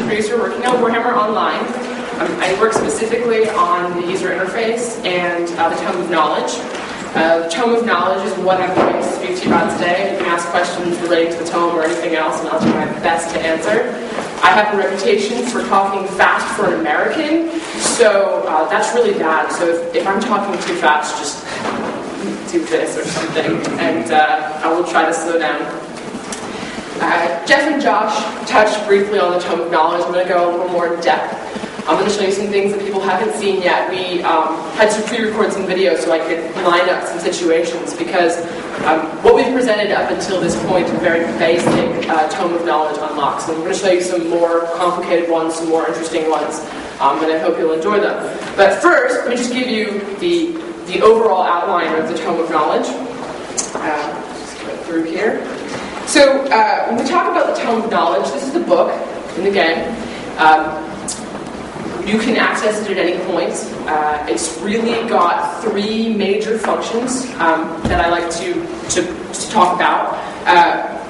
producer working on Warhammer Online. I work specifically on the user interface and the Tome of Knowledge. The Tome of Knowledge is what I'm going to speak to you about today. You can ask questions relating to the Tome or anything else, and I'll do my best to answer. I have a reputation for talking fast for an American, so that's really bad. So if I'm talking too fast, just do this or something, and I will try to slow down. Jeff and Josh touched briefly on the Tome of Knowledge. I'm going to go a little more in depth. I'm going to show you some things that people haven't seen yet. We had to pre-record some videos so I could line up some situations because what we've presented up until this point are very basic Tome of Knowledge unlocks. And I'm going to show you some more complicated ones, some more interesting ones, and I hope you'll enjoy them. But first, let me just give you the overall outline of the Tome of Knowledge. Just go through here. So when we talk about the Tome of Knowledge, this is the book in the game. You can access it at any point. It's really got three major functions that I like to talk about.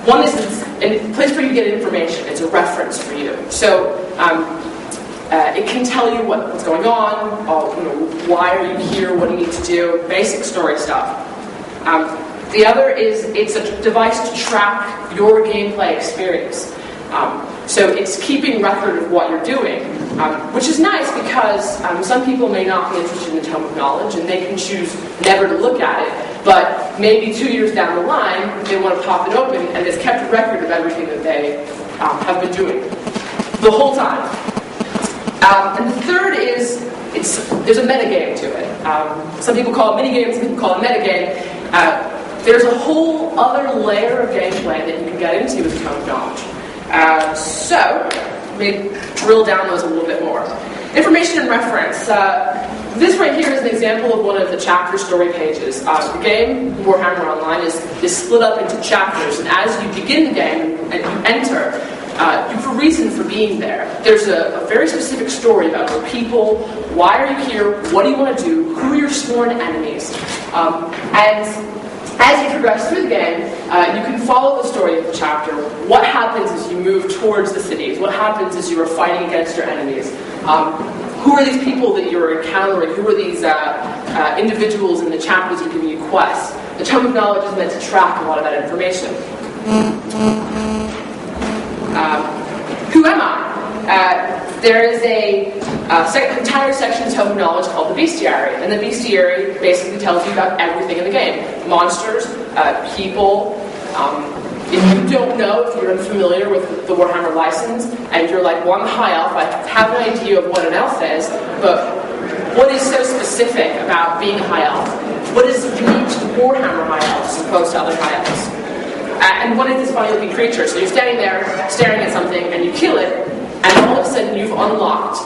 One is a place where you get information. It's a reference for you. So it can tell you what's going on, why are you here, what do you need to do, basic story stuff. The other is it's a device to track your gameplay experience. So it's keeping record of what you're doing, which is nice because some people may not be interested in the Tome of Knowledge and they can choose never to look at it, but maybe 2 years down the line they want to pop it open and it's kept a record of everything that they have been doing the whole time. And the third is there's a metagame to it. Some people call it minigames, some people call it metagame. There's a whole other layer of gameplay that you can get into with the Tome of Knowledge. So, let me drill down those a little bit more. Information and reference. This right here is an example of one of the chapter story pages. The game, Warhammer Online, is split up into chapters, and as you begin the game and you enter, you have a reason for being there. There's a very specific story about your people, why are you here, what do you want to do, who are your sworn enemies, and as you progress through the game, you can follow the story of the chapter. What happens as you move towards the cities? What happens as you are fighting against your enemies? Who are these people that you're encountering? Who are these individuals in the chapters that are giving you quests? The Tome of Knowledge is meant to track a lot of that information. Who am I? There is a entire section of Tome of Knowledge called the Bestiary, and the Bestiary basically tells you about everything in the game. Monsters, people. If you don't know, if you're unfamiliar with the Warhammer license, and you're like, well, I'm a high elf, I have an idea of what an elf is, but what is so specific about being a high elf? What is unique to Warhammer high elves as opposed to other high elves? And what is this funny-looking creature? So you're standing there, staring at something, and you kill it, and all of a sudden you've unlocked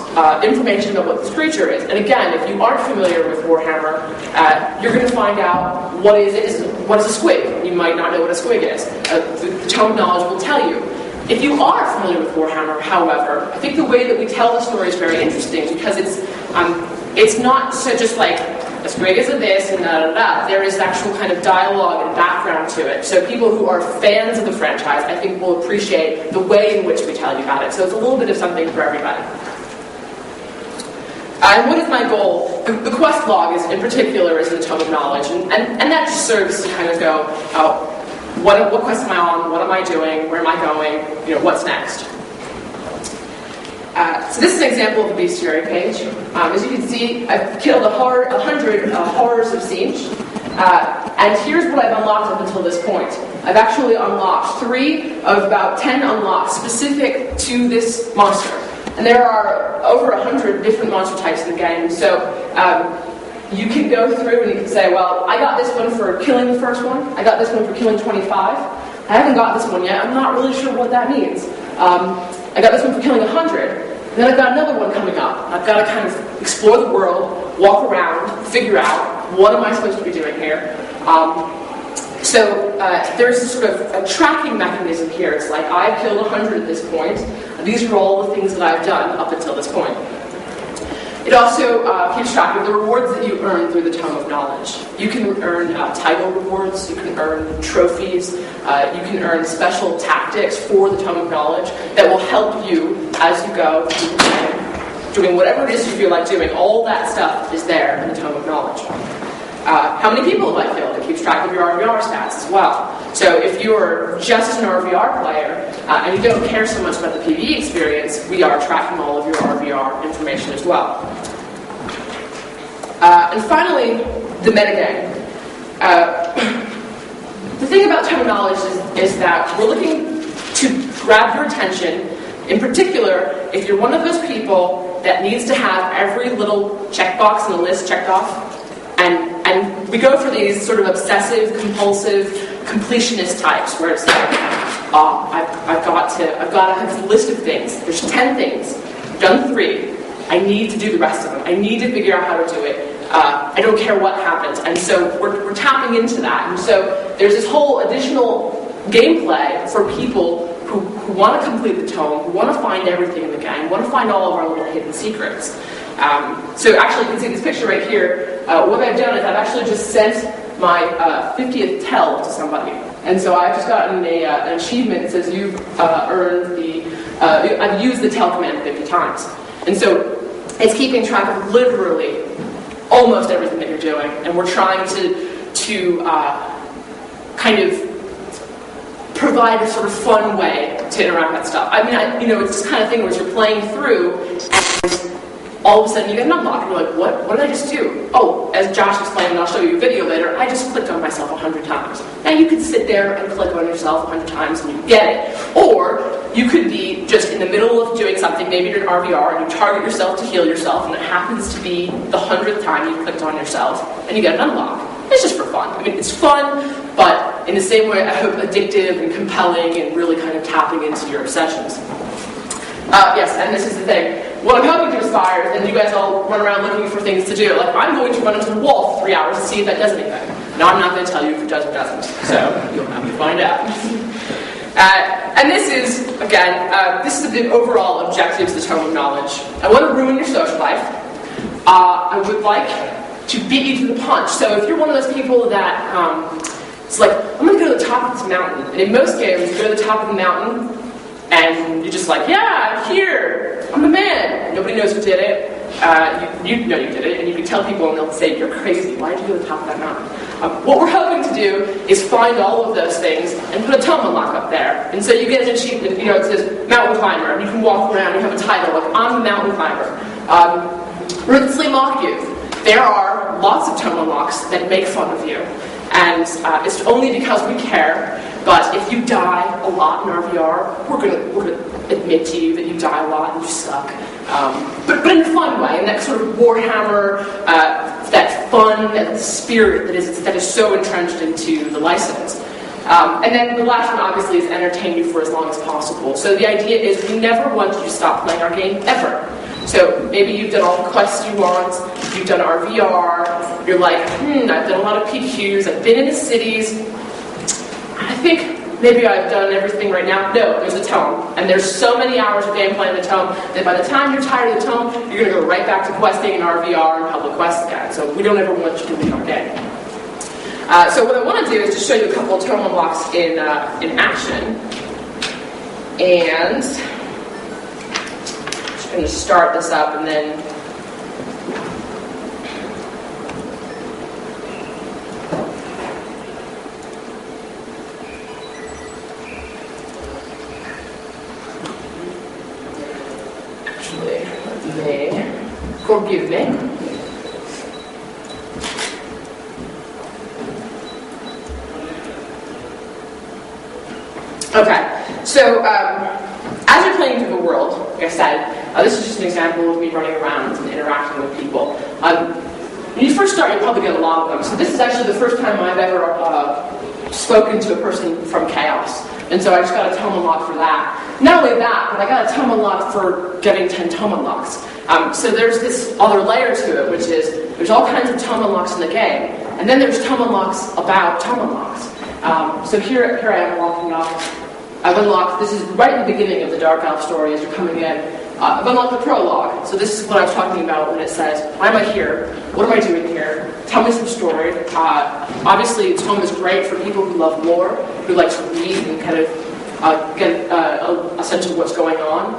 information about what this creature is. And again, if you aren't familiar with Warhammer, you're going to find out what is a squig. You might not know what a squig is. The Tome of Knowledge will tell you. If you are familiar with Warhammer, however, I think the way that we tell the story is very interesting because it's not so just like a squig is a this and da-da-da. There is actual kind of dialogue and background to it. So people who are fans of the franchise, I think, will appreciate the way in which we tell you about it. So it's a little bit of something for everybody. And what is my goal? The quest log is, in particular, is in the Tome of Knowledge. And that just serves to kind of go, what quest am I on? What am I doing? Where am I going? What's next? So this is an example of the Bestiary page. As you can see, I've killed 100 horrors of siege. And here's what I've unlocked up until this point. I've actually unlocked 3 of about 10 unlocks specific to this monster. And there are over 100 different monster types in the game. So you can go through and you can say, well, I got this one for killing the first one. I got this one for killing 25. I haven't got this one yet. I'm not really sure what that means. I got this one for killing 100. Then I've got another one coming up. I've got to kind of explore the world, walk around, figure out what am I supposed to be doing here. So there's a sort of a tracking mechanism here. It's like I've killed 100 at this point. These are all the things that I've done up until this point. It also keeps track of the rewards that you earn through the Tome of Knowledge. You can earn title rewards, you can earn trophies, you can earn special tactics for the Tome of Knowledge that will help you as you go, doing whatever it is you feel like doing. All that stuff is there in the Tome of Knowledge. How many people have I killed? It keeps track of your RVR stats as well. So if you're just an RVR player and you don't care so much about the PvE experience, we are tracking all of your RVR information as well. And finally, the metagame. The thing about Tome of Knowledge is that we're looking to grab your attention. In particular, if you're one of those people that needs to have every little checkbox in the list checked off, and we go for these sort of obsessive, compulsive, completionist types, where it's like, I've got to have this list of things. There's 10 things. I've done 3. I need to do the rest of them. I need to figure out how to do it. I don't care what happens. And so we're tapping into that. And so there's this whole additional gameplay for people who want to complete the tome, who want to find everything in the game, want to find all of our little hidden secrets. So actually, you can see this picture right here. What I've done is I've actually just sent my 50th tell to somebody. And so I've just gotten an achievement that says you've earned I've used the tell command 50 times. And so it's keeping track of literally almost everything that you're doing. And we're trying to kind of provide a sort of fun way to interact with that stuff. I mean, it's this kind of thing where you're playing through, and all of a sudden you get an unlock, and you're like, what did I just do? Oh, as Josh explained, and I'll show you a video later, I just clicked on myself 100 times. Now you could sit there and click on yourself 100 times and you get it. Or you could be just in the middle of doing something, maybe you're an RVR, and you target yourself to heal yourself, and it happens to be the 100th time you clicked on yourself, and you get an unlock. It's just for fun. I mean, it's fun, but in the same way, I hope addictive and compelling and really kind of tapping into your obsessions. Yes, and this is the thing. What I'm hoping to aspire is that you guys all run around looking for things to do. Like, I'm going to run into the wall for 3 hours to see if that does anything. Now, I'm not going to tell you if it does or doesn't. So, you'll have to find out. And this is, again, this is the overall objectives of the Tome of Knowledge. I want to ruin your social life. I would like to beat you to the punch. So if you're one of those people that, it's like, I'm going to go to the top of this mountain. And in most games, you go to the top of the mountain, and you're just like, yeah, I'm here. I'm the man. Nobody knows who did it. You know you did it, and you can tell people, and they'll say, you're crazy. Why did you go to the top of that mountain? What we're hoping to do is find all of those things and put a tome unlock up there. And so you get an achievement, it says mountain climber, and you can walk around, you have a title, like, I'm the mountain climber. Ruthlessly mock you. There are lots of tome unlocks that make fun of you. And it's only because we care. But if you die a lot in RVR, we're gonna admit to you that you die a lot and you suck. But in a fun way, in that sort of Warhammer, that fun, that spirit that is so entrenched into the license. And then the last one, obviously, is entertain you for as long as possible. So the idea is we never want you to stop playing our game, ever. So maybe you've done all the quests you want, you've done RVR, you're like, I've done a lot of PQs, I've been in the cities, I think maybe I've done everything right now. No, there's a tome. And there's so many hours of gameplay in the tome that by the time you're tired of the tome, you're going to go right back to questing in RVR and public quests again. So we don't ever want you to leave our game. So what I want to do is just show you a couple of tome unlocks in action. And I'm going to start this up and then forgive me. Okay, so as you're playing through the world, like I said, this is just an example of me running around and interacting with people. When you first start, you'll probably get a lot of them. So this is actually the first time I've ever spoken to a person from Chaos. And so I just got a tome unlock for that. Not only that, but I got a tome unlock for getting 10 tome unlocks. So there's this other layer to it, which is there's all kinds of tome unlocks in the game, and then there's tome unlocks about tome unlocks. So here I am walking up. I've unlocked, this is right at the beginning of the Dark Elf story as you're coming in. I've unlocked the prologue. So this is what I was talking about when it says, why am I here? What am I doing here? Tell me some story. Obviously, Tome is great for people who love lore, who like to read and kind of get a sense of what's going on.